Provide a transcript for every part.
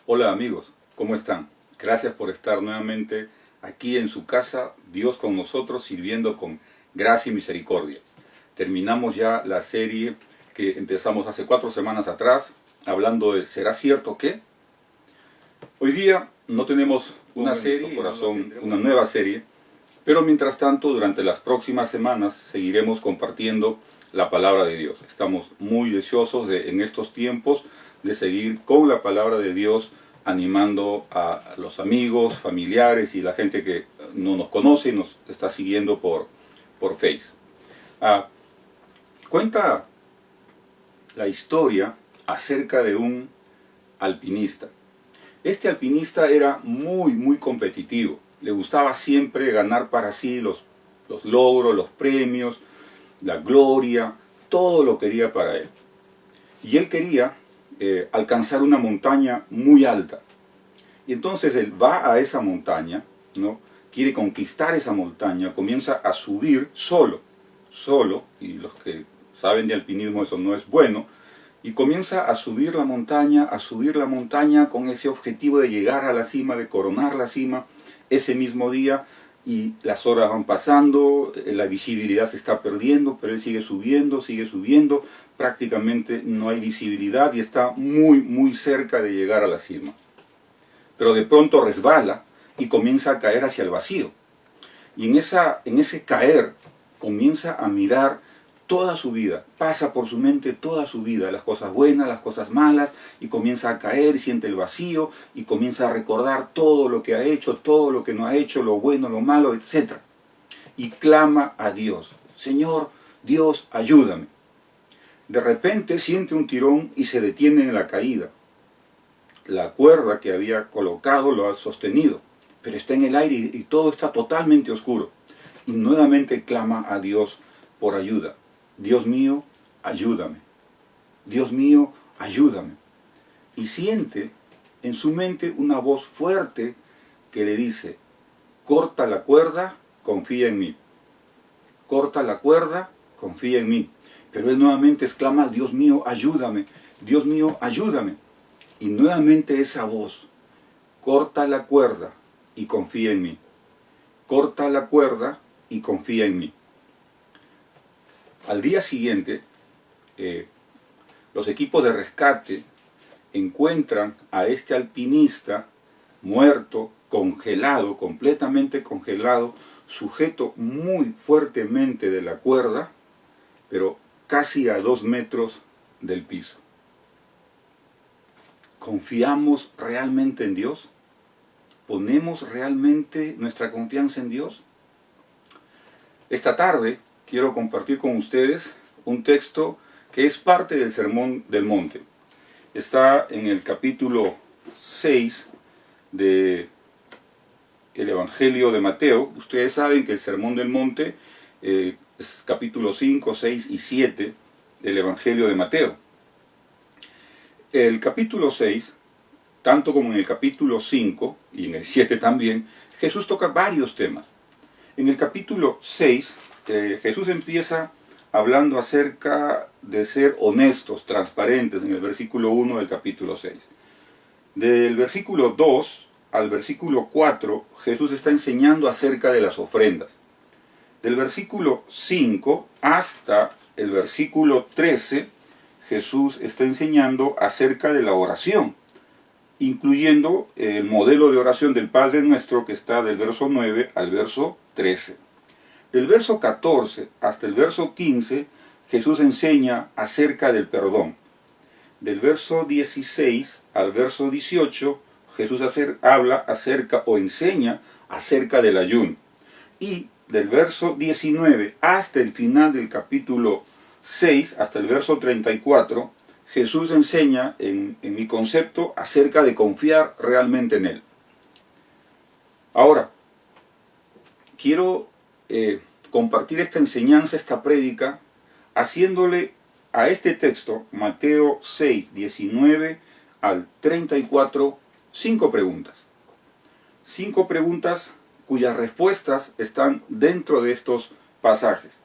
Hola amigos, ¿cómo están? Gracias por estar nuevamente aquí en su casa, Dios con nosotros, sirviendo con gracia y misericordia. Terminamos ya la serie que empezamos hace 4 semanas atrás, hablando de ¿será cierto que? Hoy día no tenemos una serie, corazón, una nueva serie, pero mientras tanto, durante las próximas semanas seguiremos compartiendo la palabra de Dios. Estamos muy deseosos en estos tiempos de seguir con la palabra de Dios, animando a los amigos, familiares y la gente que no nos conoce y nos está siguiendo por Face. Cuenta la historia acerca de un alpinista. Este alpinista era muy competitivo. Le gustaba siempre ganar para sí los logros, los premios, la gloria, todo lo quería para él. Y él quería alcanzar una montaña muy alta. Y entonces él va a esa montaña, ¿no? Quiere conquistar esa montaña, comienza a subir solo, y los que saben de alpinismo eso no es bueno, y comienza a subir la montaña con ese objetivo de llegar a la cima, de coronar la cima ese mismo día, y las horas van pasando, la visibilidad se está perdiendo, pero él sigue subiendo, prácticamente no hay visibilidad y está muy cerca de llegar a la cima. Pero de pronto resbala y comienza a caer hacia el vacío. Y en ese caer comienza a mirar toda su vida, pasa por su mente toda su vida, las cosas buenas, las cosas malas, y comienza a caer, siente el vacío, y comienza a recordar todo lo que ha hecho, todo lo que no ha hecho, lo bueno, lo malo, etc. Y clama a Dios: Señor, Dios, ayúdame. De repente siente un tirón y se detiene en la caída. La cuerda que había colocado lo ha sostenido, pero está en el aire y todo está totalmente oscuro. Y nuevamente clama a Dios por ayuda. Dios mío, ayúdame. Dios mío, ayúdame. Y siente en su mente una voz fuerte que le dice: corta la cuerda, confía en mí. Corta la cuerda, confía en mí. Pero él nuevamente exclama: Dios mío, ayúdame. Dios mío, ayúdame. Y nuevamente esa voz: corta la cuerda y confía en mí. Corta la cuerda y confía en mí. Al día siguiente, los equipos de rescate encuentran a este alpinista muerto, congelado, completamente congelado, sujeto muy fuertemente de la cuerda, pero casi a 2 metros del piso. ¿Confiamos realmente en Dios? ¿Ponemos realmente nuestra confianza en Dios? Esta tarde quiero compartir con ustedes un texto que es parte del Sermón del Monte. Está en el capítulo 6 del Evangelio de Mateo. Ustedes saben que el Sermón del Monte es capítulo 5, 6 y 7 del Evangelio de Mateo. El capítulo 6, tanto como en el capítulo 5 y en el 7 también, Jesús toca varios temas. En el capítulo 6, Jesús empieza hablando acerca de ser honestos, transparentes, en el versículo 1 del capítulo 6. Del versículo 2 al versículo 4, Jesús está enseñando acerca de las ofrendas. Del versículo 5 hasta el versículo 13, Jesús está enseñando acerca de la oración, incluyendo el modelo de oración del Padre Nuestro, que está del verso 9 al verso 13. Del verso 14 hasta el verso 15, Jesús enseña acerca del perdón. Del verso 16 al verso 18, Jesús habla acerca o enseña acerca del ayuno. Y del verso 19 hasta el final del capítulo 6, hasta el verso 34, Jesús enseña, en mi concepto, acerca de confiar realmente en Él. Ahora, quiero compartir esta enseñanza, esta prédica, haciéndole a este texto, Mateo 6, 19 al 34, 5 preguntas. 5 preguntas cuyas respuestas están dentro de estos pasajes.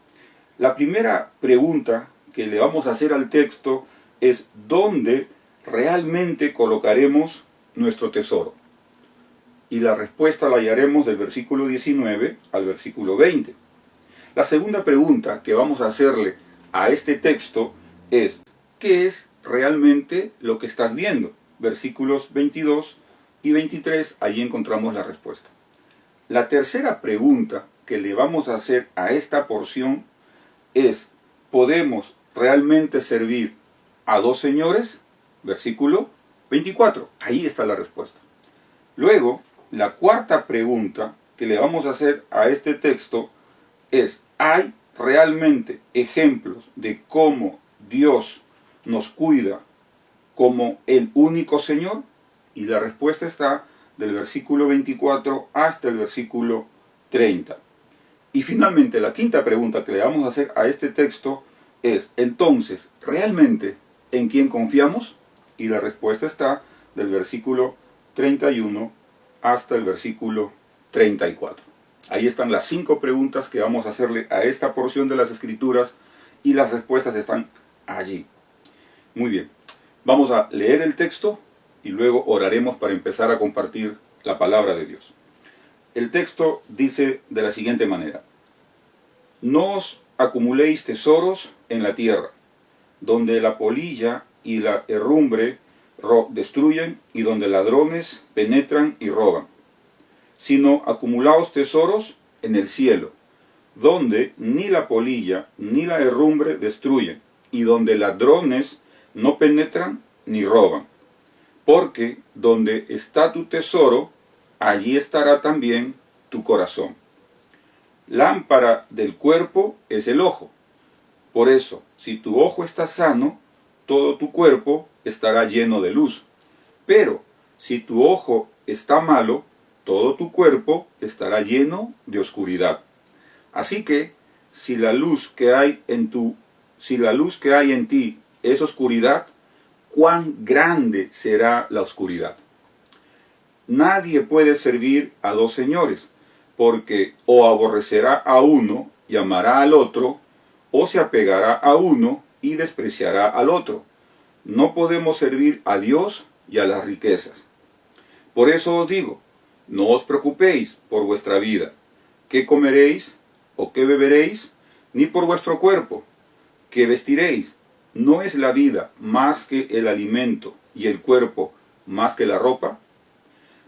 La primera pregunta que le vamos a hacer al texto es: ¿dónde realmente colocaremos nuestro tesoro? Y la respuesta la hallaremos del versículo 19 al versículo 20. La segunda pregunta que vamos a hacerle a este texto es: ¿qué es realmente lo que estás viendo? Versículos 22 y 23, allí encontramos la respuesta. La tercera pregunta que le vamos a hacer a esta porción es: ¿podemos realmente servir a dos señores? Versículo 24, ahí está la respuesta. Luego, la cuarta pregunta que le vamos a hacer a este texto es: ¿hay realmente ejemplos de cómo Dios nos cuida como el único Señor? Y la respuesta está del versículo 24 hasta el versículo 30. Y finalmente, la quinta pregunta que le vamos a hacer a este texto es: entonces, ¿realmente en quién confiamos? Y la respuesta está del versículo 31 hasta el versículo 34. Ahí están las 5 preguntas que vamos a hacerle a esta porción de las Escrituras, y las respuestas están allí. Muy bien, vamos a leer el texto y luego oraremos para empezar a compartir la palabra de Dios. El texto dice de la siguiente manera: no os acumuléis tesoros en la tierra, donde la polilla y la herrumbre destruyen, y donde ladrones penetran y roban, sino acumulaos tesoros en el cielo, donde ni la polilla ni la herrumbre destruyen, y donde ladrones no penetran ni roban. Porque donde está tu tesoro, allí estará también tu corazón. Lámpara del cuerpo es el ojo. Por eso, si tu ojo está sano, todo tu cuerpo estará lleno de luz. Pero si tu ojo está malo, todo tu cuerpo estará lleno de oscuridad. Así que, si la luz que hay en ti es oscuridad, ¿cuán grande será la oscuridad? Nadie puede servir a dos señores, porque o aborrecerá a uno y amará al otro, o se apegará a uno y despreciará al otro. No podemos servir a Dios y a las riquezas. Por eso os digo, no os preocupéis por vuestra vida, qué comeréis o qué beberéis, ni por vuestro cuerpo, qué vestiréis. ¿No es la vida más que el alimento y el cuerpo más que la ropa?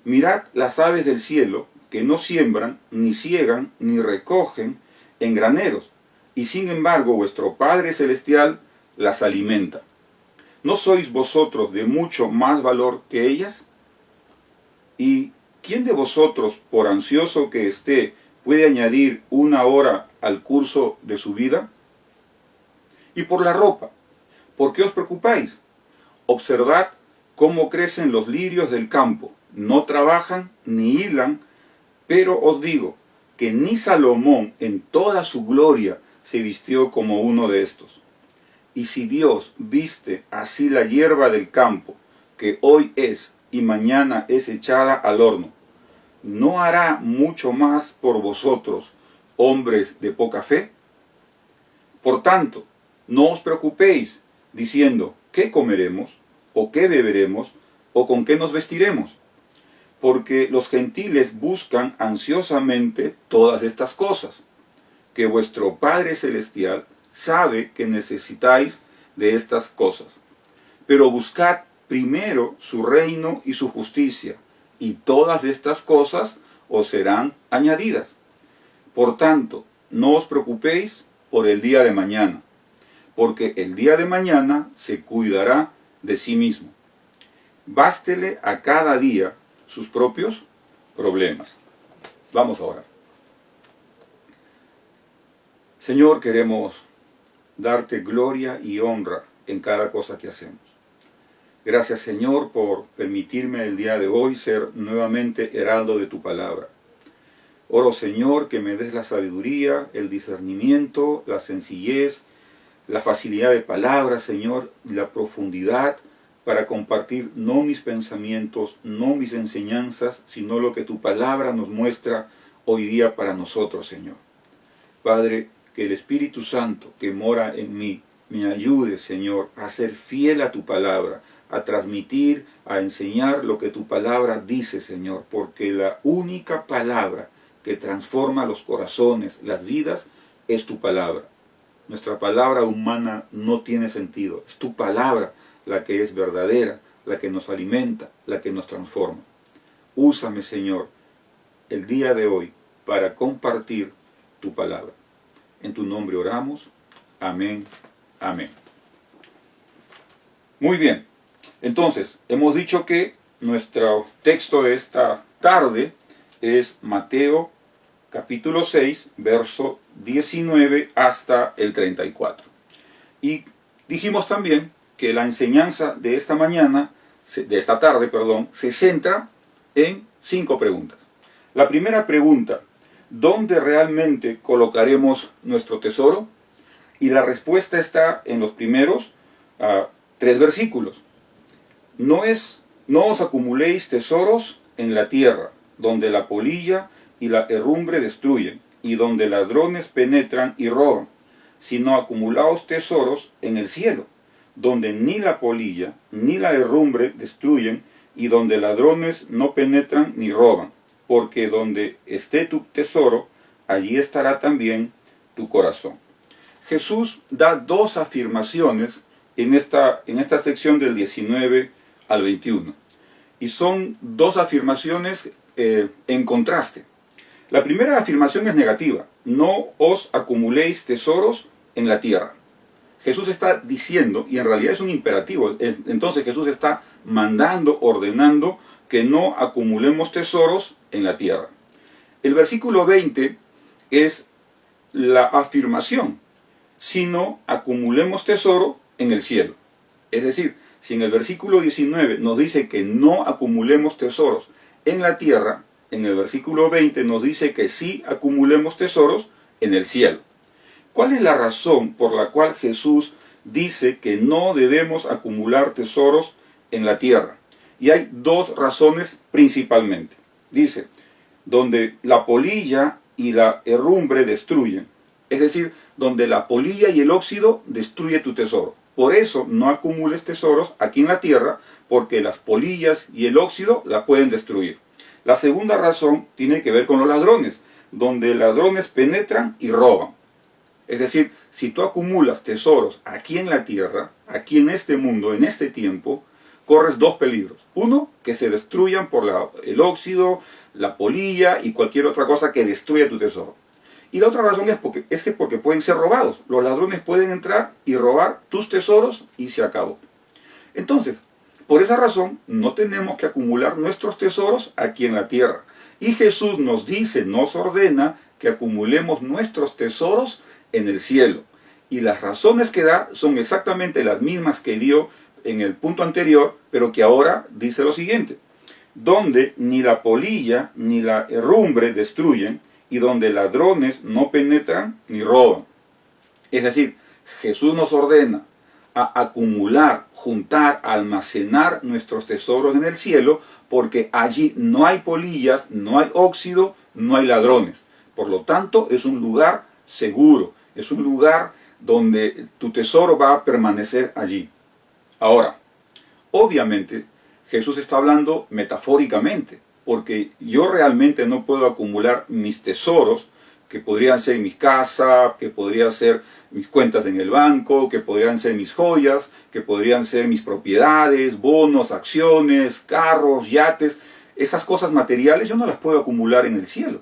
Mirad las aves del cielo, que no siembran, ni siegan, ni recogen en graneros, y sin embargo vuestro Padre Celestial las alimenta. ¿No sois vosotros de mucho más valor que ellas? ¿Y quién de vosotros, por ansioso que esté, puede añadir una hora al curso de su vida? Y por la ropa, ¿por qué os preocupáis? Observad cómo crecen los lirios del campo, no trabajan ni hilan, pero os digo que ni Salomón en toda su gloria se vistió como uno de estos. Y si Dios viste así la hierba del campo, que hoy es y mañana es echada al horno, ¿no hará mucho más por vosotros, hombres de poca fe? Por tanto, no os preocupéis, diciendo, ¿qué comeremos? ¿O qué beberemos? ¿O con qué nos vestiremos? Porque los gentiles buscan ansiosamente todas estas cosas, que vuestro Padre Celestial sabe que necesitáis de estas cosas. Pero buscad primero su reino y su justicia, y todas estas cosas os serán añadidas. Por tanto, no os preocupéis por el día de mañana, porque el día de mañana se cuidará de sí mismo. Bástele a cada día sus propios problemas. Vamos a orar. Señor, queremos darte gloria y honra en cada cosa que hacemos. Gracias, Señor, por permitirme el día de hoy ser nuevamente heraldo de tu palabra. Oro, Señor, que me des la sabiduría, el discernimiento, la sencillez, la facilidad de palabra, Señor, y la profundidad para compartir no mis pensamientos, no mis enseñanzas, sino lo que tu palabra nos muestra hoy día para nosotros, Señor. Padre, que el Espíritu Santo que mora en mí me ayude, Señor, a ser fiel a tu palabra, a transmitir, a enseñar lo que tu palabra dice, Señor, porque la única palabra que transforma los corazones, las vidas, es tu palabra. Nuestra palabra humana no tiene sentido. Es tu palabra la que es verdadera, la que nos alimenta, la que nos transforma. Úsame, Señor, el día de hoy para compartir tu palabra. En tu nombre oramos. Amén. Amén. Muy bien. Entonces, hemos dicho que nuestro texto de esta tarde es Mateo capítulo 6, verso 19 hasta el 34. Y dijimos también que la enseñanza de esta tarde, se centra en 5 preguntas. La primera pregunta: ¿dónde realmente colocaremos nuestro tesoro? Y la respuesta está en los primeros 3 versículos. No os acumuléis tesoros en la tierra, donde la polilla y la herrumbre destruyen, y donde ladrones penetran y roban, sino acumulaos tesoros en el cielo, donde ni la polilla ni la herrumbre destruyen, y donde ladrones no penetran ni roban, porque donde esté tu tesoro, allí estará también tu corazón. Jesús da 2 afirmaciones en esta sección del 19 al 21. Y son 2 afirmaciones en contraste. La primera afirmación es negativa: no os acumuléis tesoros en la tierra. Jesús está diciendo, y en realidad es un imperativo, entonces Jesús está mandando, ordenando que no acumulemos tesoros en la tierra. El versículo 20 es la afirmación: sino acumulemos tesoro en el cielo. Es decir, si en el versículo 19 nos dice que no acumulemos tesoros en la tierra, en el versículo 20 nos dice que sí acumulemos tesoros en el cielo. ¿Cuál es la razón por la cual Jesús dice que no debemos acumular tesoros en la tierra? Y hay 2 razones principalmente. Dice, donde la polilla y la herrumbre destruyen. Es decir, donde la polilla y el óxido destruye tu tesoro. Por eso no acumules tesoros aquí en la tierra, porque las polillas y el óxido la pueden destruir. La segunda razón tiene que ver con los ladrones, donde ladrones penetran y roban. Es decir, si tú acumulas tesoros aquí en la tierra, aquí en este mundo, en este tiempo, corres 2 peligros. Uno, que se destruyan por el óxido, la polilla y cualquier otra cosa que destruya tu tesoro. Y la otra razón es que porque pueden ser robados. Los ladrones pueden entrar y robar tus tesoros y se acabó. Entonces, por esa razón, no tenemos que acumular nuestros tesoros aquí en la tierra. Y Jesús nos dice, nos ordena que acumulemos nuestros tesoros en el cielo. Y las razones que da son exactamente las mismas que dio en el punto anterior, pero que ahora dice lo siguiente: donde ni la polilla ni la herrumbre destruyen, y donde ladrones no penetran ni roban. Es decir, Jesús nos ordena a acumular, juntar, almacenar nuestros tesoros en el cielo, porque allí no hay polillas, no hay óxido, no hay ladrones. Por lo tanto, es un lugar seguro, es un lugar donde tu tesoro va a permanecer allí. Ahora, obviamente, Jesús está hablando metafóricamente, porque yo realmente no puedo acumular mis tesoros, que podrían ser mi casa, que podrían ser mis cuentas en el banco, que podrían ser mis joyas, que podrían ser mis propiedades, bonos, acciones, carros, yates. Esas cosas materiales yo no las puedo acumular en el cielo.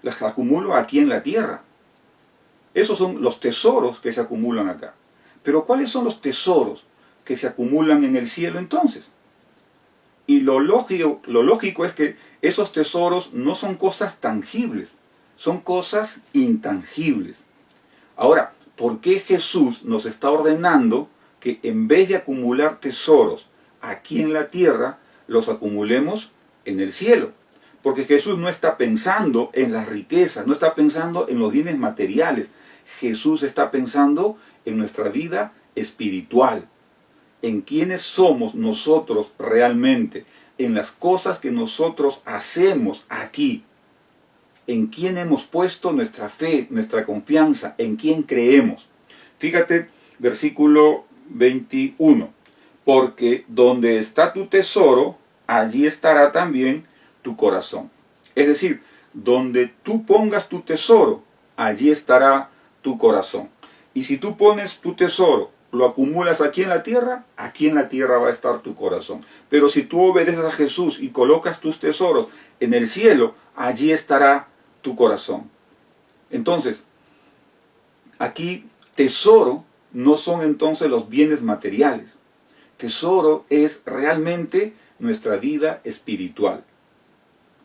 Las acumulo aquí en la tierra. Esos son los tesoros que se acumulan acá. Pero ¿cuáles son los tesoros que se acumulan en el cielo entonces? Y lo lógico es que esos tesoros no son cosas tangibles, son cosas intangibles. Ahora, ¿por qué Jesús nos está ordenando que en vez de acumular tesoros aquí en la tierra, los acumulemos en el cielo? Porque Jesús no está pensando en las riquezas, no está pensando en los bienes materiales. Jesús está pensando en nuestra vida espiritual, en quiénes somos nosotros realmente, en las cosas que nosotros hacemos aquí, en quién hemos puesto nuestra fe, nuestra confianza, en quién creemos. Fíjate, versículo 21. porque donde está tu tesoro, allí estará también tu corazón. Es decir, donde tú pongas tu tesoro, allí estará tu corazón. Y si tú pones tu tesoro, lo acumulas aquí en la tierra va a estar tu corazón. Pero si tú obedeces a Jesús y colocas tus tesoros en el cielo, allí estará tu corazón. Entonces, aquí tesoro no son entonces los bienes materiales. Tesoro es realmente nuestra vida espiritual.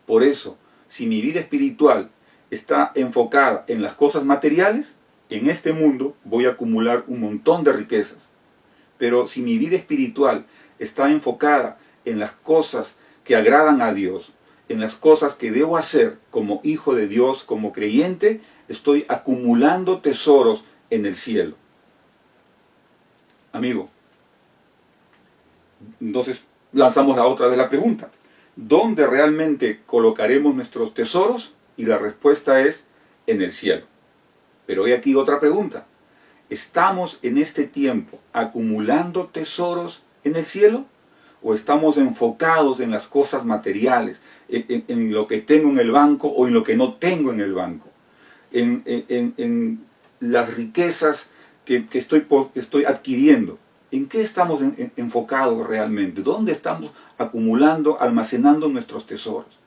Por eso, si mi vida espiritual está enfocada en las cosas materiales, en este mundo voy a acumular un montón de riquezas. Pero si mi vida espiritual está enfocada en las cosas que agradan a Dios, en las cosas que debo hacer como hijo de Dios, como creyente, estoy acumulando tesoros en el cielo. Amigo, entonces lanzamos otra vez la pregunta. ¿Dónde realmente colocaremos nuestros tesoros? Y la respuesta es en el cielo. Pero hay aquí otra pregunta. ¿Estamos en este tiempo acumulando tesoros en el cielo? ¿O estamos enfocados en las cosas materiales, en lo que tengo en el banco o en lo que no tengo en el banco? En las riquezas que estoy adquiriendo. ¿En qué estamos enfocados realmente? ¿Dónde estamos acumulando, almacenando nuestros tesoros?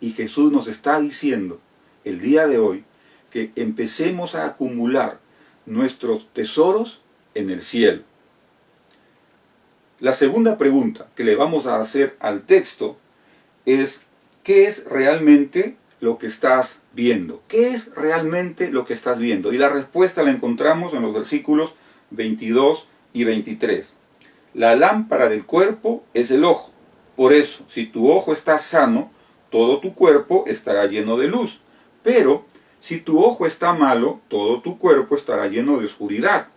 Y Jesús nos está diciendo el día de hoy que empecemos a acumular nuestros tesoros en el cielo. La segunda pregunta que le vamos a hacer al texto es: ¿qué es realmente lo que estás viendo? ¿Qué es realmente lo que estás viendo? Y la respuesta la encontramos en los versículos 22 y 23. La lámpara del cuerpo es el ojo. Por eso, si tu ojo está sano, todo tu cuerpo estará lleno de luz. Pero si tu ojo está malo, todo tu cuerpo estará lleno de oscuridad.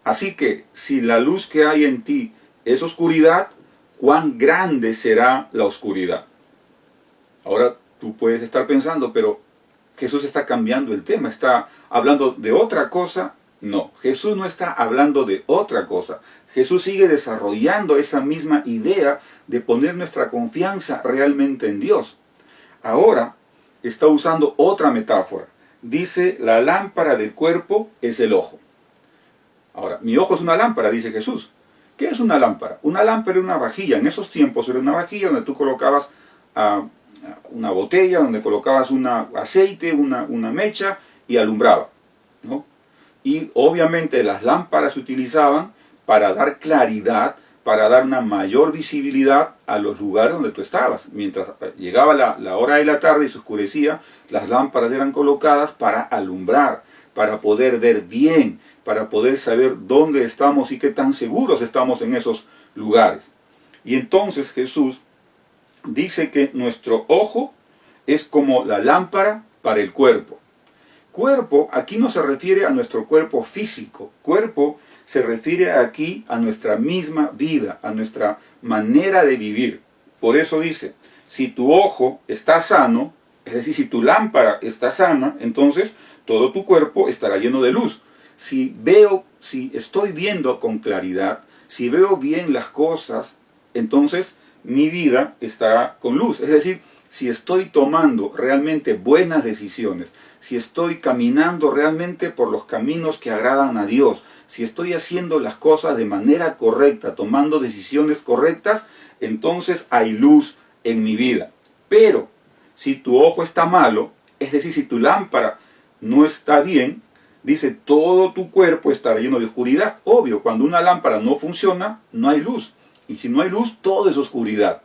Así que, si la luz que hay en ti es oscuridad, ¿cuán grande será la oscuridad? Ahora tú puedes estar pensando, pero Jesús está cambiando el tema, está hablando de otra cosa. No, Jesús no está hablando de otra cosa. Jesús sigue desarrollando esa misma idea de poner nuestra confianza realmente en Dios. Ahora está usando otra metáfora. Dice, la lámpara del cuerpo es el ojo. Ahora, mi ojo es una lámpara, dice Jesús. ¿Qué es una lámpara? Una lámpara era una vajilla. En esos tiempos era una vajilla donde tú colocabas una botella, donde colocabas un aceite, una mecha y alumbraba, ¿no? Y obviamente las lámparas se utilizaban para dar claridad, para dar una mayor visibilidad a los lugares donde tú estabas. Mientras llegaba la hora de la tarde y se oscurecía, las lámparas eran colocadas para alumbrar, para poder ver bien, para poder saber dónde estamos y qué tan seguros estamos en esos lugares. Y entonces Jesús dice que nuestro ojo es como la lámpara para el cuerpo. Cuerpo aquí no se refiere a nuestro cuerpo físico. Cuerpo se refiere aquí a nuestra misma vida, a nuestra manera de vivir. Por eso dice, si tu ojo está sano, es decir, si tu lámpara está sana, entonces todo tu cuerpo estará lleno de luz. Si estoy viendo con claridad, si veo bien las cosas, entonces mi vida estará con luz. Es decir, si estoy tomando realmente buenas decisiones, si estoy caminando realmente por los caminos que agradan a Dios, si estoy haciendo las cosas de manera correcta, tomando decisiones correctas, entonces hay luz en mi vida. Pero si tu ojo está malo, es decir, si tu lámpara no está bien, dice, todo tu cuerpo estará lleno de oscuridad. Obvio, cuando una lámpara no funciona, no hay luz. Y si no hay luz, todo es oscuridad.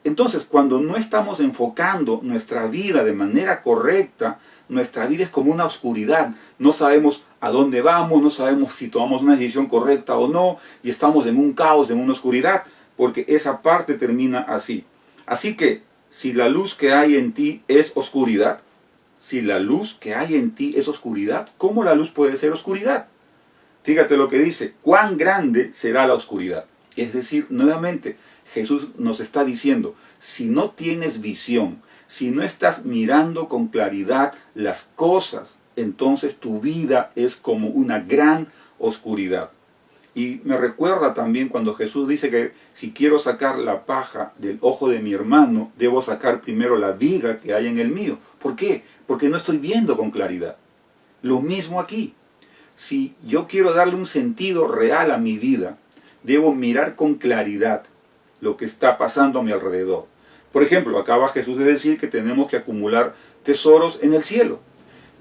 Entonces, cuando no estamos enfocando nuestra vida de manera correcta, nuestra vida es como una oscuridad. No sabemos a dónde vamos, no sabemos si tomamos una decisión correcta o no, y estamos en un caos, en una oscuridad, porque esa parte termina así. Así que, si la luz que hay en ti es oscuridad, si la luz que hay en ti es oscuridad, ¿cómo la luz puede ser oscuridad? Fíjate lo que dice, ¿cuán grande será la oscuridad? Es decir, nuevamente, Jesús nos está diciendo, si no tienes visión, si no estás mirando con claridad las cosas, entonces tu vida es como una gran oscuridad. Y me recuerda también cuando Jesús dice que si quiero sacar la paja del ojo de mi hermano, debo sacar primero la viga que hay en el mío. ¿Por qué? Porque no estoy viendo con claridad. Lo mismo aquí. Si yo quiero darle un sentido real a mi vida, debo mirar con claridad lo que está pasando a mi alrededor. Por ejemplo, acaba Jesús de decir que tenemos que acumular tesoros en el cielo.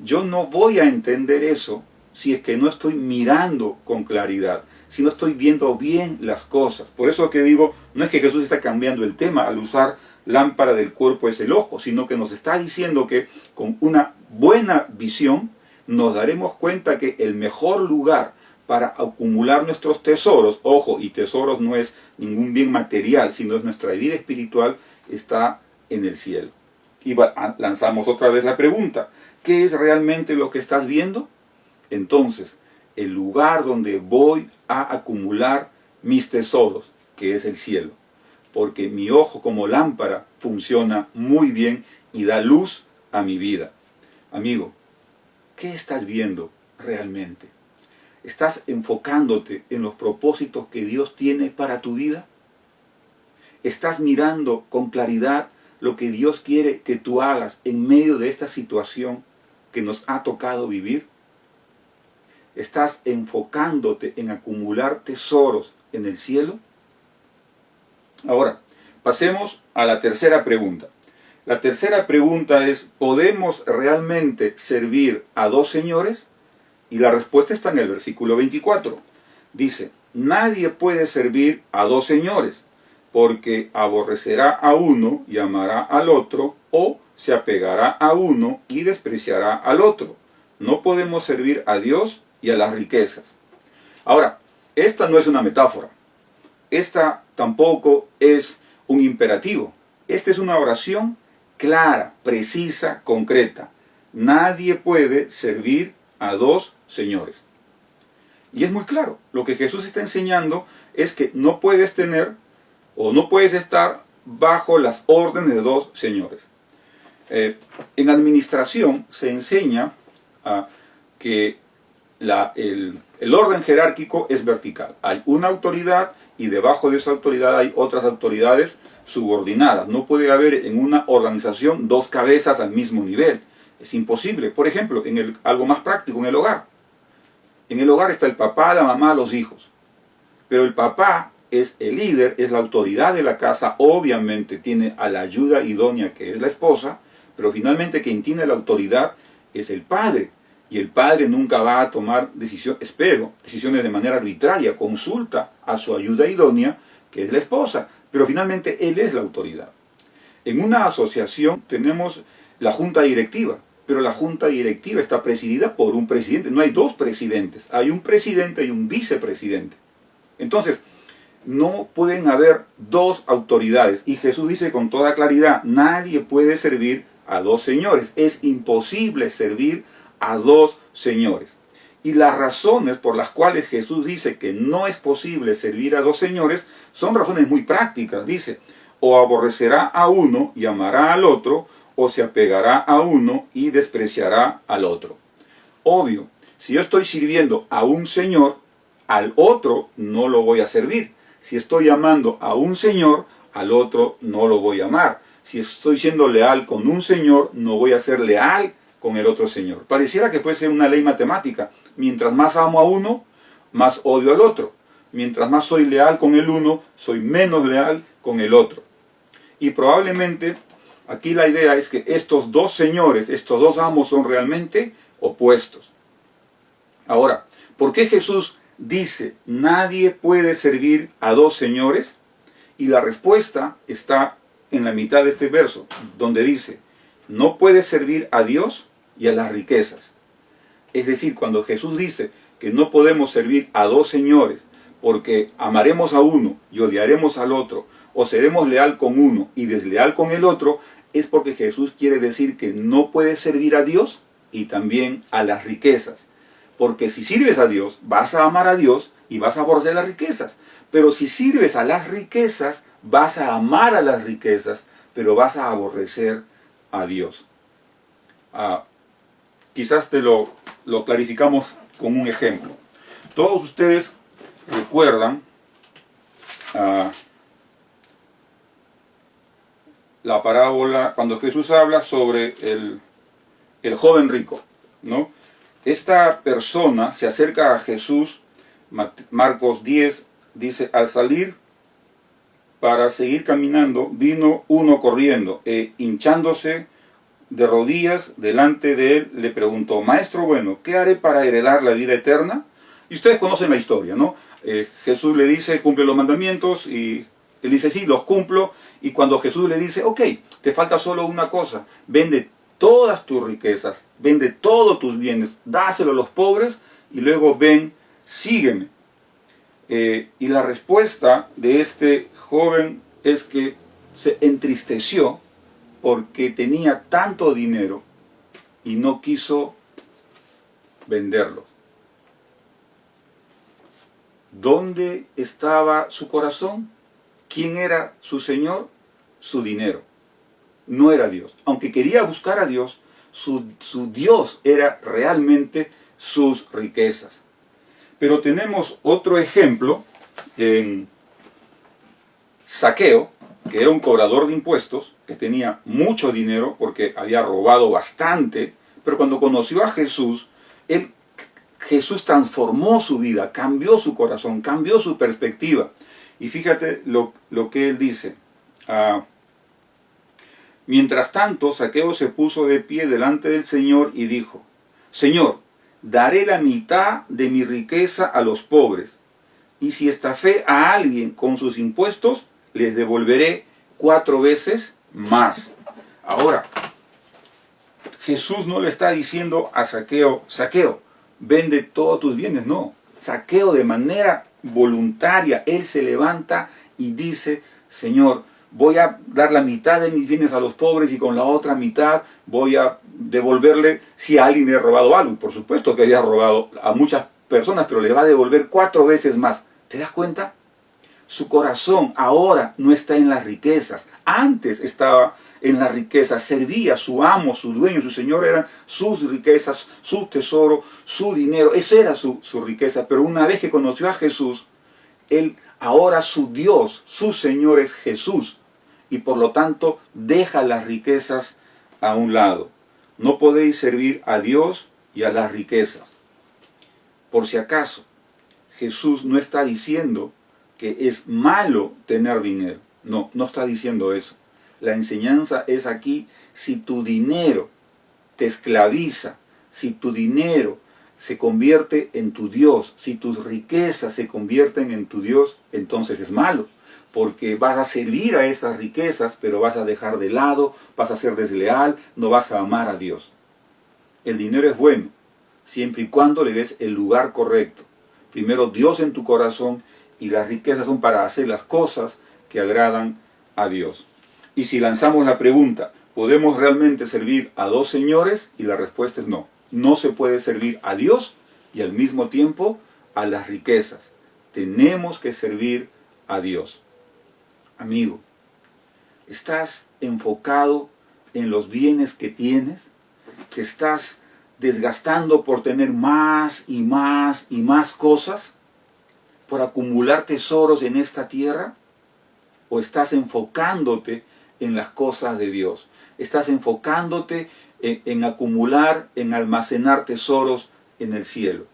Yo no voy a entender eso si es que no estoy mirando con claridad, si no estoy viendo bien las cosas. Por eso que digo, no es que Jesús está cambiando el tema al usar lámpara del cuerpo es el ojo, sino que nos está diciendo que con una buena visión nos daremos cuenta que el mejor lugar para acumular nuestros tesoros, ojo, y tesoros no es ningún bien material, sino es nuestra vida espiritual, está en el cielo. Y lanzamos otra vez la pregunta, ¿qué es realmente lo que estás viendo? Entonces, el lugar donde voy a acumular mis tesoros, que es el cielo, porque mi ojo como lámpara funciona muy bien y da luz a mi vida. Amigo, ¿qué estás viendo realmente? ¿Estás enfocándote en los propósitos que Dios tiene para tu vida? ¿Estás mirando con claridad lo que Dios quiere que tú hagas en medio de esta situación que nos ha tocado vivir? ¿Estás enfocándote en acumular tesoros en el cielo? Ahora, pasemos a la tercera pregunta. La tercera pregunta es, ¿podemos realmente servir a dos señores? Y la respuesta está en el versículo 24. Dice, nadie puede servir a dos señores, porque aborrecerá a uno y amará al otro, o se apegará a uno y despreciará al otro. No podemos servir a Dios y a las riquezas. Ahora, esta no es una metáfora. Esta tampoco es un imperativo. Esta es una oración clara, precisa, concreta. Nadie puede servir a dos señores. Y es muy claro. Lo que Jesús está enseñando es que no puedes tener o no puedes estar bajo las órdenes de dos señores. En administración se enseña que el orden jerárquico es vertical. Hay una autoridad y debajo de esa autoridad hay otras autoridades subordinadas. No puede haber en una organización dos cabezas al mismo nivel. Es imposible. Por ejemplo, algo más práctico, en el hogar. En el hogar está el papá, la mamá, los hijos. Pero el papá es el líder, es la autoridad de la casa. Obviamente tiene a la ayuda idónea que es la esposa, pero finalmente quien tiene la autoridad es el padre. Y el padre nunca va a tomar decisiones de manera arbitraria. Consulta a su ayuda idónea, que es la esposa. Pero finalmente él es la autoridad. En una asociación tenemos la junta directiva, pero la junta directiva está presidida por un presidente. No hay dos presidentes, hay un presidente y un vicepresidente. Entonces, no pueden haber dos autoridades. Y Jesús dice con toda claridad, nadie puede servir a dos señores. Es imposible servir a dos señores. Y las razones por las cuales Jesús dice que no es posible servir a dos señores son razones muy prácticas. Dice, o aborrecerá a uno y amará al otro, o se apegará a uno y despreciará al otro. Obvio, si yo estoy sirviendo a un señor, al otro no lo voy a servir. Si estoy amando a un señor, al otro no lo voy a amar. Si estoy siendo leal con un señor, no voy a ser leal con el otro señor. Pareciera que fuese una ley matemática. Mientras más amo a uno, más odio al otro. Mientras más soy leal con el uno, soy menos leal con el otro. Y probablemente aquí la idea es que estos dos señores, estos dos amos son realmente opuestos. Ahora, ¿por qué Jesús dice nadie puede servir a dos señores? Y la respuesta está en la mitad de este verso, donde dice, no puedes servir a Dios y a las riquezas. Es decir, cuando Jesús dice que no podemos servir a dos señores porque amaremos a uno y odiaremos al otro, o seremos leal con uno y desleal con el otro, es porque Jesús quiere decir que no puedes servir a Dios y también a las riquezas. Porque si sirves a Dios, vas a amar a Dios y vas a aborrecer las riquezas. Pero si sirves a las riquezas, vas a amar a las riquezas, pero vas a aborrecer a Dios. Quizás te lo clarificamos con un ejemplo. Todos ustedes recuerdan la parábola cuando Jesús habla sobre el joven rico, ¿no? Esta persona se acerca a Jesús, Marcos 10, dice, al salir para seguir caminando, vino uno corriendo e hinchándose de rodillas delante de él, le preguntó, Maestro bueno, ¿qué haré para heredar la vida eterna? Y ustedes conocen la historia, ¿no? Jesús le dice, cumple los mandamientos, y él dice, sí, los cumplo. Y cuando Jesús le dice, ok, te falta solo una cosa, vende todas tus riquezas, vende todos tus bienes, dáselo a los pobres, y luego ven, sígueme. Y la respuesta de este joven es que se entristeció porque tenía tanto dinero y no quiso venderlo. ¿Dónde estaba su corazón? ¿Quién era su Señor? Su dinero. No era Dios. Aunque quería buscar a Dios, su Dios era realmente sus riquezas. Pero tenemos otro ejemplo en Zaqueo, que era un cobrador de impuestos, que tenía mucho dinero porque había robado bastante, pero cuando conoció a Jesús, Jesús transformó su vida, cambió su corazón, cambió su perspectiva. Y fíjate lo que él dice. Mientras tanto, Zaqueo se puso de pie delante del Señor y dijo, Señor, daré la mitad de mi riqueza a los pobres, y si estafé a alguien con sus impuestos, les devolveré 4 veces más. Ahora, Jesús no le está diciendo a Zaqueo, Zaqueo, vende todos tus bienes, no. Zaqueo de manera voluntaria, él se levanta y dice, Señor, voy a dar la mitad de mis bienes a los pobres y con la otra mitad voy a devolverle si a alguien le he robado algo. Por supuesto que había robado a muchas personas, pero le va a devolver 4 veces más. ¿Te das cuenta? Su corazón ahora no está en las riquezas. Antes estaba en las riquezas, servía, su amo, su dueño, su señor eran sus riquezas, su tesoro, su dinero. Esa era su riqueza. Pero una vez que conoció a Jesús, él ahora su Dios, su Señor es Jesús. Y por lo tanto deja las riquezas a un lado. No podéis servir a Dios y a las riquezas. Por si acaso, Jesús no está diciendo que es malo tener dinero. No, no está diciendo eso. La enseñanza es aquí, si tu dinero te esclaviza, si tu dinero se convierte en tu Dios, si tus riquezas se convierten en tu Dios, entonces es malo. Porque vas a servir a esas riquezas, pero vas a dejar de lado, vas a ser desleal, no vas a amar a Dios. El dinero es bueno, siempre y cuando le des el lugar correcto. Primero Dios en tu corazón, y las riquezas son para hacer las cosas que agradan a Dios. Y si lanzamos la pregunta, ¿podemos realmente servir a dos señores? Y la respuesta es no. No se puede servir a Dios y al mismo tiempo a las riquezas. Tenemos que servir a Dios. Amigo, ¿estás enfocado en los bienes que tienes? ¿Te estás desgastando por tener más y más y más cosas? ¿Por acumular tesoros en esta tierra? ¿O estás enfocándote en las cosas de Dios? ¿Estás enfocándote en acumular, en almacenar tesoros en el cielo?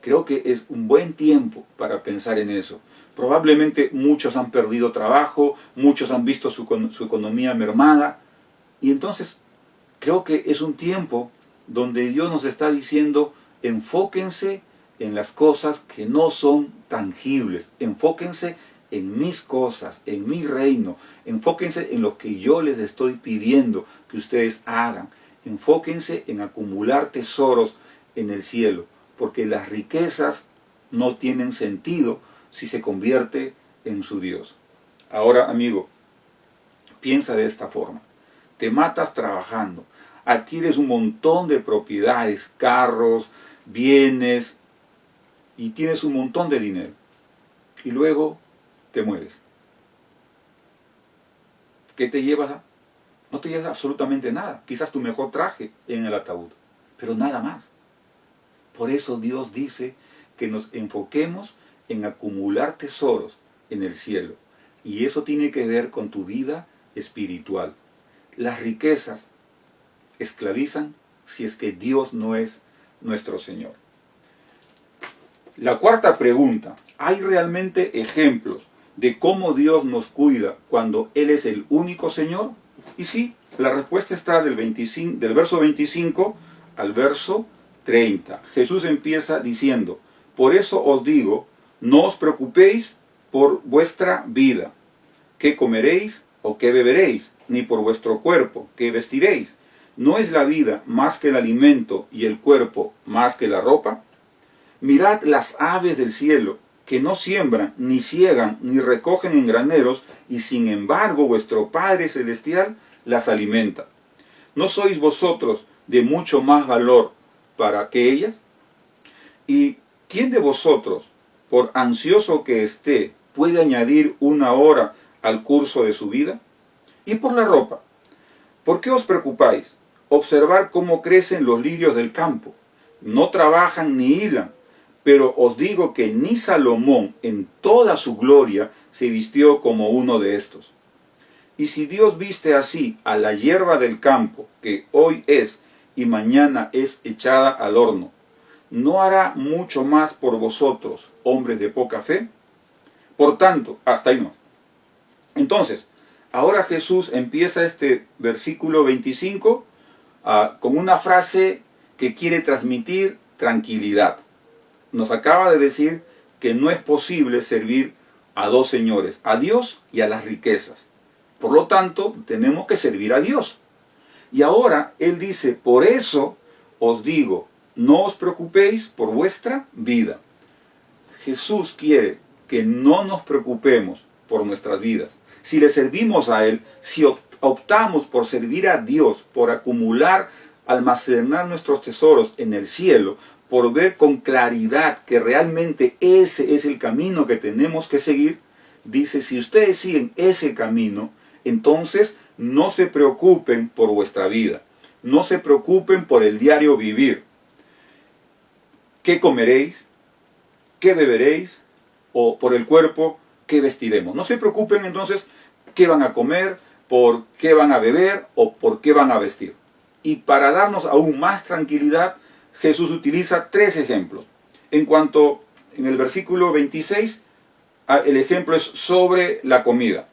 Creo que es un buen tiempo para pensar en eso. Probablemente muchos han perdido trabajo, muchos han visto su economía mermada. Y entonces creo que es un tiempo donde Dios nos está diciendo, enfóquense en las cosas que no son tangibles. Enfóquense en mis cosas, en mi reino. Enfóquense en lo que yo les estoy pidiendo que ustedes hagan. Enfóquense en acumular tesoros en el cielo, porque las riquezas no tienen sentido si se convierte en su Dios. Ahora, amigo, piensa de esta forma. Te matas trabajando, adquieres un montón de propiedades, carros, bienes, y tienes un montón de dinero. Y luego te mueres. ¿Qué te llevas? No te llevas absolutamente nada. Quizás tu mejor traje en el ataúd, pero nada más. Por eso Dios dice que nos enfoquemos en acumular tesoros en el cielo. Y eso tiene que ver con tu vida espiritual. Las riquezas esclavizan si es que Dios no es nuestro Señor. La cuarta pregunta: ¿hay realmente ejemplos de cómo Dios nos cuida cuando Él es el único Señor? Y sí, la respuesta está del verso 25 al verso 30. Jesús empieza diciendo: por eso os digo, no os preocupéis por vuestra vida, qué comeréis o qué beberéis, ni por vuestro cuerpo, qué vestiréis. ¿No es la vida más que el alimento y el cuerpo más que la ropa? Mirad las aves del cielo, que no siembran, ni ciegan, ni recogen en graneros, y sin embargo vuestro Padre Celestial las alimenta. ¿No sois vosotros de mucho más valor para que ellas? ¿Y quién de vosotros, por ansioso que esté, puede añadir una hora al curso de su vida? Y por la ropa, ¿por qué os preocupáis? Observad cómo crecen los lirios del campo. No trabajan ni hilan, pero os digo que ni Salomón en toda su gloria se vistió como uno de estos. Y si Dios viste así a la hierba del campo, que hoy es y mañana es echada al horno, ¿no hará mucho más por vosotros, hombres de poca fe? Por tanto, hasta ahí no. Entonces, ahora Jesús empieza este versículo 25 con una frase que quiere transmitir tranquilidad. Nos acaba de decir que no es posible servir a dos señores, a Dios y a las riquezas. Por lo tanto, tenemos que servir a Dios. Y ahora Él dice: por eso os digo, no os preocupéis por vuestra vida. Jesús quiere que no nos preocupemos por nuestras vidas. Si le servimos a Él, si optamos por servir a Dios, por acumular, almacenar nuestros tesoros en el cielo, por ver con claridad que realmente ese es el camino que tenemos que seguir, dice: si ustedes siguen ese camino, entonces no se preocupen por vuestra vida, no se preocupen por el diario vivir. ¿Qué comeréis? ¿Qué beberéis? O por el cuerpo, ¿qué vestiremos? No se preocupen entonces qué van a comer, por qué van a beber o por qué van a vestir. Y para darnos aún más tranquilidad, Jesús utiliza tres ejemplos. En el versículo 26, el ejemplo es sobre la comida.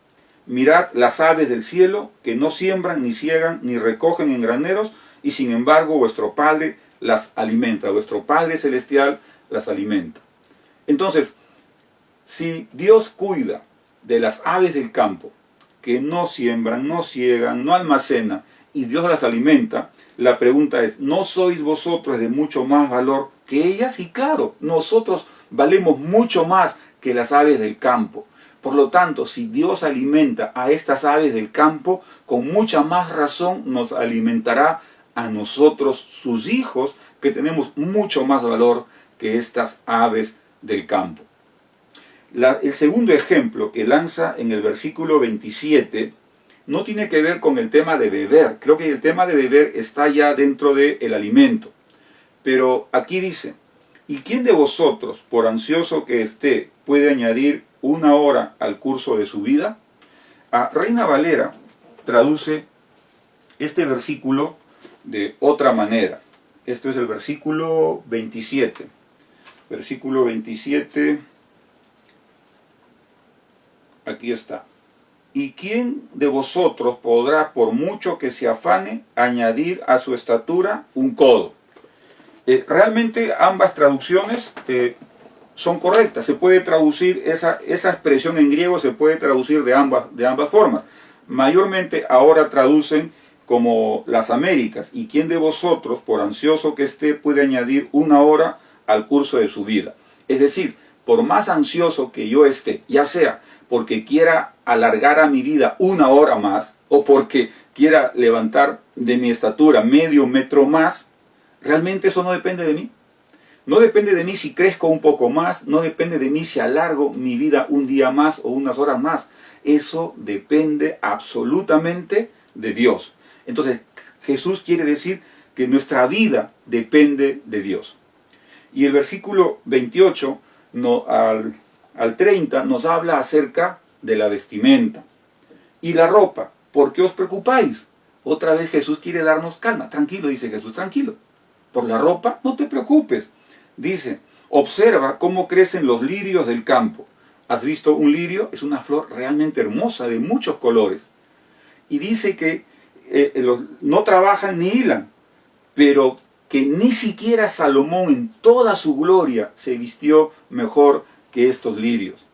Mirad las aves del cielo, que no siembran, ni ciegan, ni recogen en graneros, y sin embargo vuestro Padre las alimenta, vuestro Padre Celestial las alimenta. Entonces, si Dios cuida de las aves del campo, que no siembran, no ciegan, no almacenan, y Dios las alimenta, la pregunta es: ¿no sois vosotros de mucho más valor que ellas? Y claro, nosotros valemos mucho más que las aves del campo. Por lo tanto, si Dios alimenta a estas aves del campo, con mucha más razón nos alimentará a nosotros, sus hijos, que tenemos mucho más valor que estas aves del campo. El segundo ejemplo que lanza en el versículo 27 no tiene que ver con el tema de beber. Creo que el tema de beber está ya dentro del alimento. Pero aquí dice: ¿y quién de vosotros, por ansioso que esté, puede añadir una hora al curso de su vida? Reina Valera traduce este versículo de otra manera. Esto es el versículo 27. Versículo 27, aquí está. ¿Y quién de vosotros podrá, por mucho que se afane, añadir a su estatura un codo? Realmente ambas traducciones son correctas. Se puede traducir esa expresión en griego, se puede traducir de ambas formas. Mayormente ahora traducen como las Américas: ¿y quién de vosotros, por ansioso que esté, puede añadir una hora al curso de su vida? Es decir, por más ansioso que yo esté, ya sea porque quiera alargar a mi vida una hora más, o porque quiera levantar de mi estatura medio metro más, realmente eso no depende de mí. No depende de mí si crezco un poco más, no depende de mí si alargo mi vida un día más o unas horas más. Eso depende absolutamente de Dios. Entonces, Jesús quiere decir que nuestra vida depende de Dios. Y el versículo 28 al 30 nos habla acerca de la vestimenta y la ropa. ¿Por qué os preocupáis? Otra vez Jesús quiere darnos calma. Tranquilo, dice Jesús, tranquilo. Por la ropa no te preocupes. Dice, observa cómo crecen los lirios del campo. ¿Has visto un lirio? Es una flor realmente hermosa, de muchos colores. Y dice que no trabajan ni hilan, pero que ni siquiera Salomón en toda su gloria se vistió mejor que estos lirios.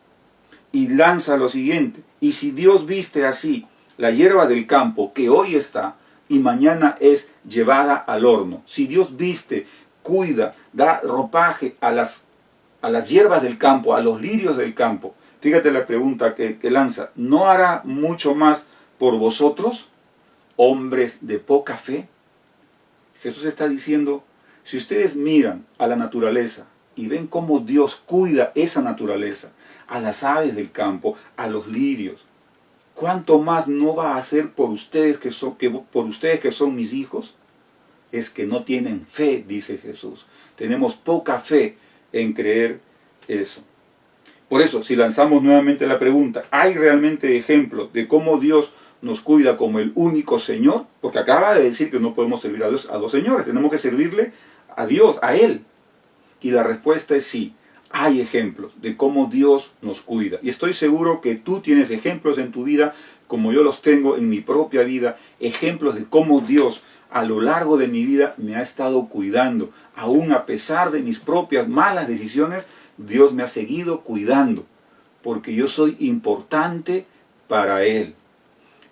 Y lanza lo siguiente, y si Dios viste así la hierba del campo que hoy está y mañana es llevada al horno, si Dios viste, cuida, da ropaje a las hierbas del campo, a los lirios del campo, fíjate la pregunta que lanza, ¿no hará mucho más por vosotros, hombres de poca fe? Jesús está diciendo, si ustedes miran a la naturaleza y ven cómo Dios cuida esa naturaleza, a las aves del campo, a los lirios, ¿cuánto más no va a hacer por ustedes que son mis hijos? Es que no tienen fe, dice Jesús. Tenemos poca fe en creer eso. Por eso, si lanzamos nuevamente la pregunta, ¿hay realmente ejemplos de cómo Dios nos cuida como el único Señor? Porque acaba de decir que no podemos servir a Dios, a dos señores, tenemos que servirle a Dios, a Él. Y la respuesta es sí, hay ejemplos de cómo Dios nos cuida. Y estoy seguro que tú tienes ejemplos en tu vida, como yo los tengo en mi propia vida, ejemplos de cómo Dios a lo largo de mi vida me ha estado cuidando. Aún a pesar de mis propias malas decisiones, Dios me ha seguido cuidando, porque yo soy importante para Él.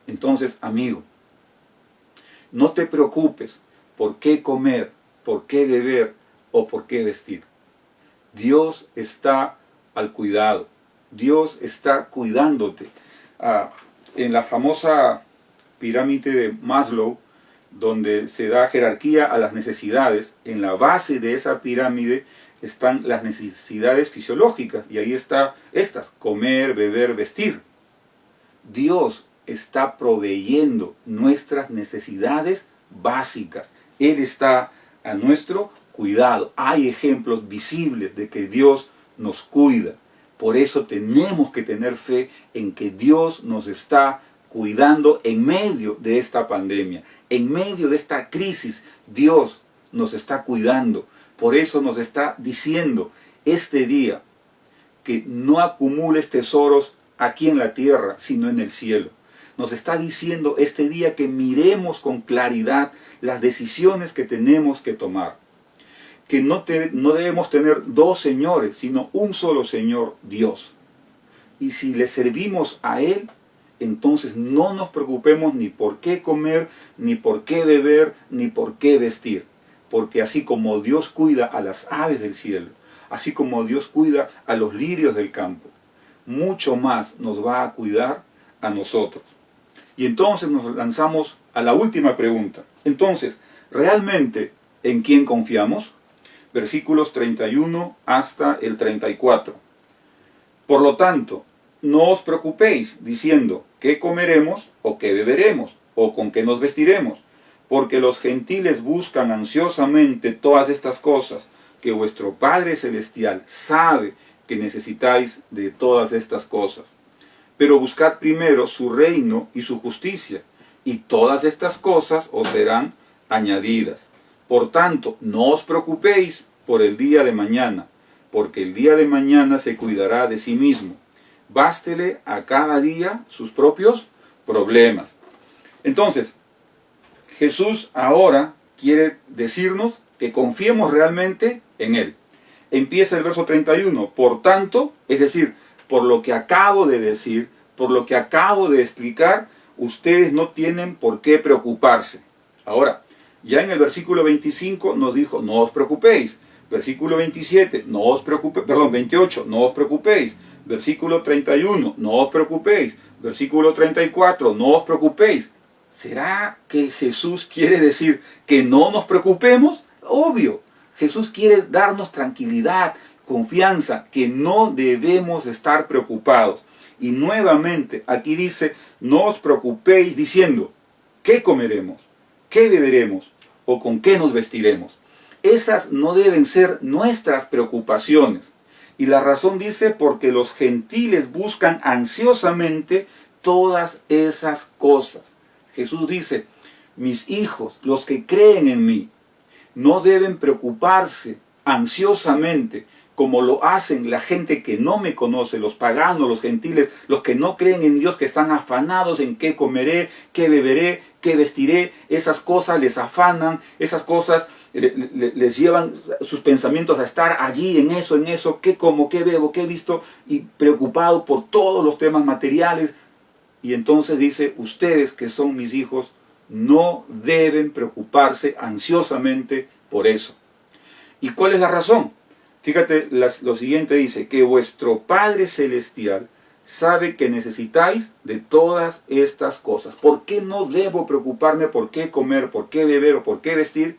Entonces, amigo, no te preocupes por qué comer, por qué beber o por qué vestir. Dios está al cuidado. Dios está cuidándote. En la famosa pirámide de Maslow, donde se da jerarquía a las necesidades, en la base de esa pirámide están las necesidades fisiológicas. Y ahí están estas: comer, beber, vestir. Dios está proveyendo nuestras necesidades básicas. Él está a nuestro cuidado. Hay ejemplos visibles de que Dios nos cuida. Por eso tenemos que tener fe en que Dios nos está cuidando en medio de esta pandemia. En medio de esta crisis, Dios nos está cuidando. Por eso nos está diciendo este día que no acumules tesoros aquí en la tierra, sino en el cielo. Nos está diciendo este día que miremos con claridad las decisiones que tenemos que tomar. Que no debemos tener dos señores, sino un solo Señor, Dios. Y si le servimos a Él, entonces no nos preocupemos ni por qué comer, ni por qué beber, ni por qué vestir. Porque así como Dios cuida a las aves del cielo, así como Dios cuida a los lirios del campo, mucho más nos va a cuidar a nosotros. Y entonces nos lanzamos a la última pregunta. Entonces, ¿realmente en quién confiamos? Versículos 31 hasta el 34. Por lo tanto, no os preocupéis diciendo qué comeremos o qué beberemos o con qué nos vestiremos, porque los gentiles buscan ansiosamente todas estas cosas, que vuestro Padre Celestial sabe que necesitáis de todas estas cosas. Pero buscad primero su reino y su justicia, y todas estas cosas os serán añadidas. Por tanto, no os preocupéis por el día de mañana, porque el día de mañana se cuidará de sí mismo. Bástele a cada día sus propios problemas. Entonces, Jesús ahora quiere decirnos que confiemos realmente en Él. Empieza el verso 31. Por tanto, es decir, por lo que acabo de decir, por lo que acabo de explicar, ustedes no tienen por qué preocuparse. Ahora, ya en el versículo 25 nos dijo, no os preocupéis. Versículo 27, no os preocupéis. Perdón, 28, no os preocupéis. Versículo 31, no os preocupéis. Versículo 34, no os preocupéis. ¿Será que Jesús quiere decir que no nos preocupemos? Obvio. Jesús quiere darnos tranquilidad, confianza, que no debemos estar preocupados. Y nuevamente aquí dice, no os preocupéis diciendo, ¿qué comeremos? ¿Qué beberemos? ¿O con qué nos vestiremos? Esas no deben ser nuestras preocupaciones. Y la razón dice, porque los gentiles buscan ansiosamente todas esas cosas. Jesús dice, mis hijos, los que creen en mí, no deben preocuparse ansiosamente como lo hacen la gente que no me conoce, los paganos, los gentiles, los que no creen en Dios, que están afanados en qué comeré, qué beberé, qué vestiré. Esas cosas les afanan, esas cosas les llevan sus pensamientos a estar allí en eso, qué como, qué bebo, qué he visto, y preocupado por todos los temas materiales. Y entonces dice, ustedes que son mis hijos, no deben preocuparse ansiosamente por eso. ¿Y cuál es la razón? Fíjate, lo siguiente dice, que vuestro Padre Celestial sabe que necesitáis de todas estas cosas. ¿Por qué no debo preocuparme por qué comer, por qué beber o por qué vestir?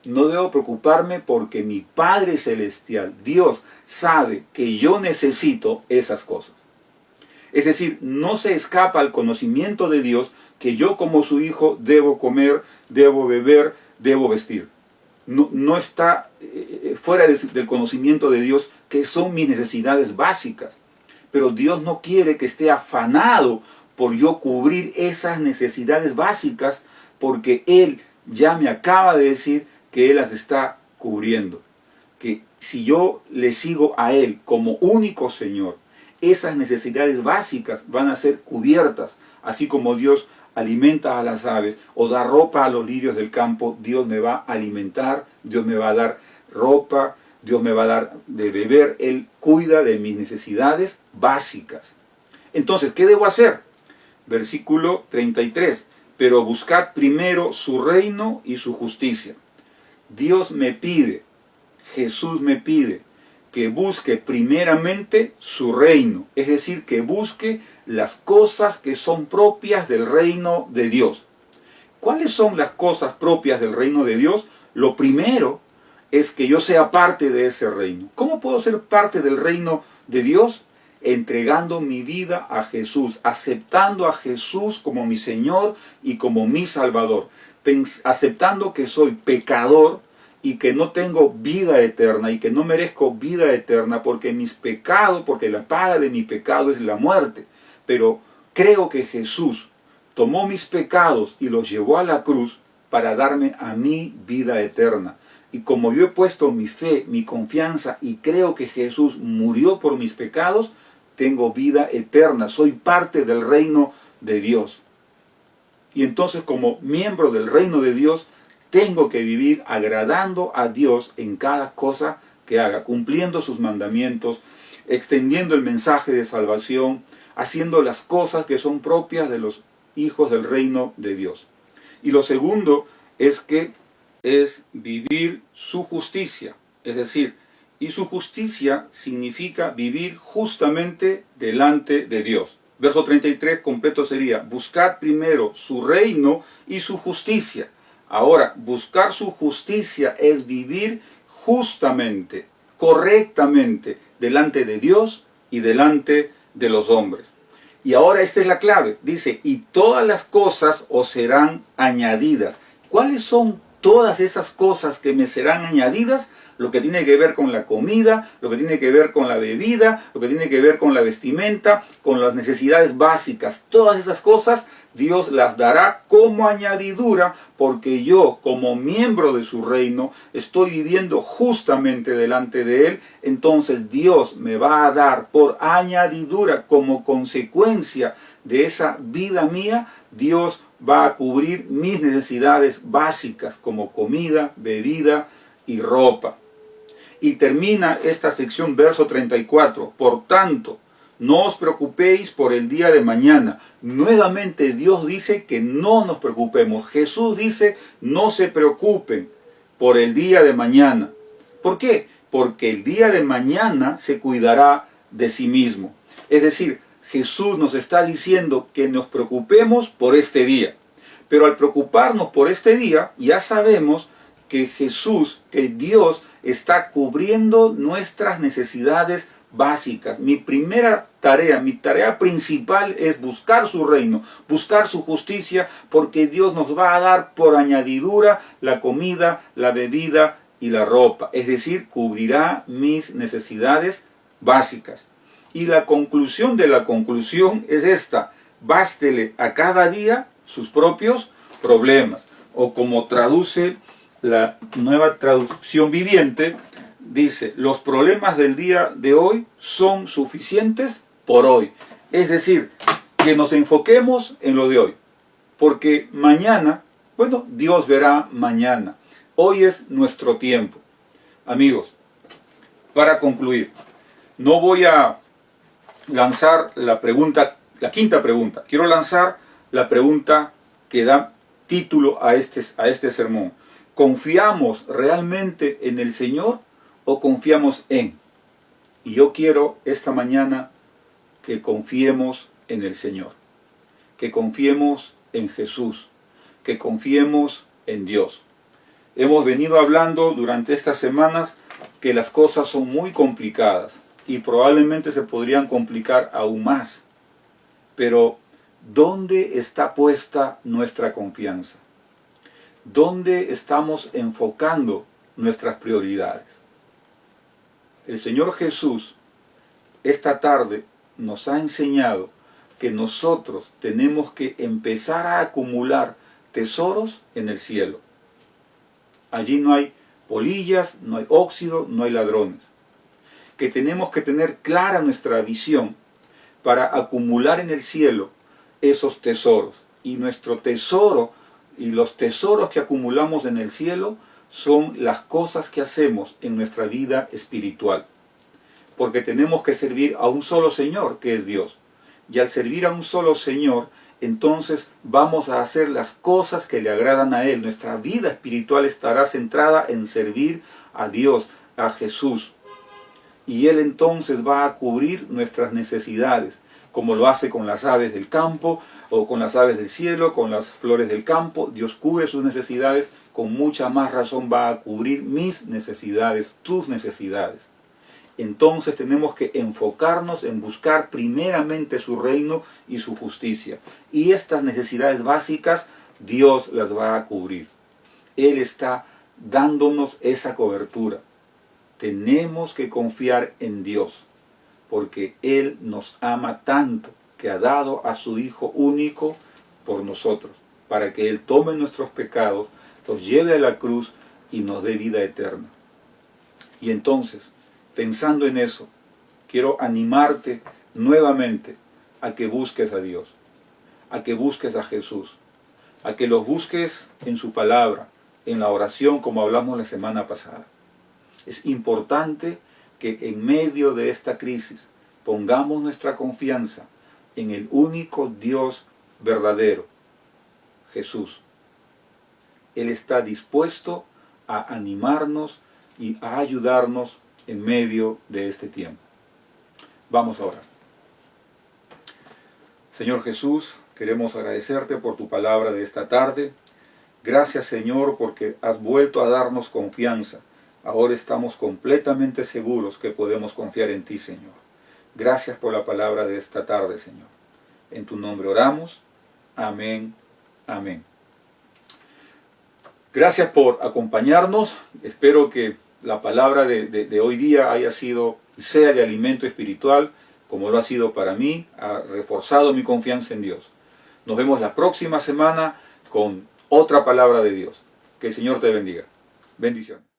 No debo preocuparme porque mi Padre Celestial, Dios, sabe que yo necesito esas cosas. Es decir, no se escapa al conocimiento de Dios que yo como su hijo debo comer, debo beber, debo vestir. No está fuera del conocimiento de Dios que son mis necesidades básicas. Pero Dios no quiere que esté afanado por yo cubrir esas necesidades básicas, porque Él ya me acaba de decir que Él las está cubriendo. Que si yo le sigo a Él como único Señor, esas necesidades básicas van a ser cubiertas, así como Dios alimenta a las aves o da ropa a los lirios del campo. Dios me va a alimentar, Dios me va a dar ropa, Dios me va a dar de beber. Él cuida de mis necesidades básicas. Entonces, ¿qué debo hacer? Versículo 33. Pero buscad primero su reino y su justicia. Dios me pide, Jesús me pide, que busque primeramente su reino, es decir, que busque las cosas que son propias del reino de Dios. ¿Cuáles son las cosas propias del reino de Dios? Lo primero es que yo sea parte de ese reino. ¿Cómo puedo ser parte del reino de Dios? Entregando mi vida a Jesús, aceptando a Jesús como mi Señor y como mi Salvador, aceptando que soy pecador y que no tengo vida eterna y que no merezco vida eterna porque mis pecados, porque la paga de mi pecado es la muerte. Pero creo que Jesús tomó mis pecados y los llevó a la cruz para darme a mí vida eterna. Y como yo he puesto mi fe, mi confianza y creo que Jesús murió por mis pecados, tengo vida eterna, soy parte del reino de Dios. Y entonces como miembro del reino de Dios, tengo que vivir agradando a Dios en cada cosa que haga, cumpliendo sus mandamientos, extendiendo el mensaje de salvación, haciendo las cosas que son propias de los hijos del reino de Dios. Y lo segundo es que es vivir su justicia, es decir, y su justicia significa vivir justamente delante de Dios. Verso 33 completo sería, buscad primero su reino y su justicia. Ahora, buscar su justicia es vivir justamente, correctamente, delante de Dios y delante de los hombres. Y ahora esta es la clave, dice, y todas las cosas os serán añadidas. ¿Cuáles son todas esas cosas que me serán añadidas? Lo que tiene que ver con la comida, lo que tiene que ver con la bebida, lo que tiene que ver con la vestimenta, con las necesidades básicas. Todas esas cosas Dios las dará como añadidura, porque yo, como miembro de su reino, estoy viviendo justamente delante de Él. Entonces Dios me va a dar por añadidura, como consecuencia de esa vida mía, Dios va a cubrir mis necesidades básicas, como comida, bebida y ropa. Y termina esta sección, verso 34. Por tanto, no os preocupéis por el día de mañana. Nuevamente Dios dice que no nos preocupemos. Jesús dice, no se preocupen por el día de mañana. ¿Por qué? Porque el día de mañana se cuidará de sí mismo. Es decir, Jesús nos está diciendo que nos preocupemos por este día. Pero al preocuparnos por este día, ya sabemos que Jesús, que Dios está cubriendo nuestras necesidades básicas. Mi primera tarea, mi tarea principal es buscar su reino, buscar su justicia, porque Dios nos va a dar por añadidura la comida, la bebida y la ropa, es decir, cubrirá mis necesidades básicas. Y la conclusión de la conclusión es esta: bástele a cada día sus propios problemas. O como traduce la Nueva Traducción Viviente, dice, los problemas del día de hoy son suficientes por hoy. Es decir, que nos enfoquemos en lo de hoy, porque mañana, bueno, Dios verá mañana. Hoy es nuestro tiempo. Amigos, para concluir, no voy a lanzar la pregunta, la quinta pregunta. Quiero lanzar la pregunta que da título a este sermón. ¿Confiamos realmente en el Señor o confiamos en? Y yo quiero esta mañana que confiemos en el Señor, que confiemos en Jesús, que confiemos en Dios. Hemos venido hablando durante estas semanas que las cosas son muy complicadas y probablemente se podrían complicar aún más. Pero, ¿dónde está puesta nuestra confianza? ¿Dónde estamos enfocando nuestras prioridades? El Señor Jesús esta tarde nos ha enseñado que nosotros tenemos que empezar a acumular tesoros en el cielo. Allí no hay polillas, no hay óxido, no hay ladrones. Que tenemos que tener clara nuestra visión para acumular en el cielo esos tesoros. Y nuestro tesoro y los tesoros que acumulamos en el cielo son las cosas que hacemos en nuestra vida espiritual. Porque tenemos que servir a un solo Señor, que es Dios. Y al servir a un solo Señor, entonces vamos a hacer las cosas que le agradan a Él. Nuestra vida espiritual estará centrada en servir a Dios, a Jesús. Y Él entonces va a cubrir nuestras necesidades, como lo hace con las aves del campo, o con las aves del cielo, con las flores del campo. Dios cubre sus necesidades, con mucha más razón va a cubrir mis necesidades, tus necesidades. Entonces tenemos que enfocarnos en buscar primeramente su reino y su justicia. Y estas necesidades básicas Dios las va a cubrir. Él está dándonos esa cobertura. Tenemos que confiar en Dios, porque Él nos ama tanto que ha dado a su Hijo único por nosotros, para que Él tome nuestros pecados, los lleve a la cruz y nos dé vida eterna. Y entonces, pensando en eso, quiero animarte nuevamente a que busques a Dios, a que busques a Jesús, a que los busques en su palabra, en la oración, como hablamos la semana pasada. Es importante que en medio de esta crisis pongamos nuestra confianza en el único Dios verdadero, Jesús. Él está dispuesto a animarnos y a ayudarnos en medio de este tiempo. Vamos a orar. Señor Jesús, queremos agradecerte por tu palabra de esta tarde. Gracias, Señor, porque has vuelto a darnos confianza. Ahora estamos completamente seguros que podemos confiar en ti, Señor. Gracias por la palabra de esta tarde, Señor. En tu nombre oramos. Amén. Amén. Gracias por acompañarnos. Espero que la palabra de hoy día haya sido, sea de alimento espiritual, como lo ha sido para mí. Ha reforzado mi confianza en Dios. Nos vemos la próxima semana con otra palabra de Dios. Que el Señor te bendiga. Bendiciones.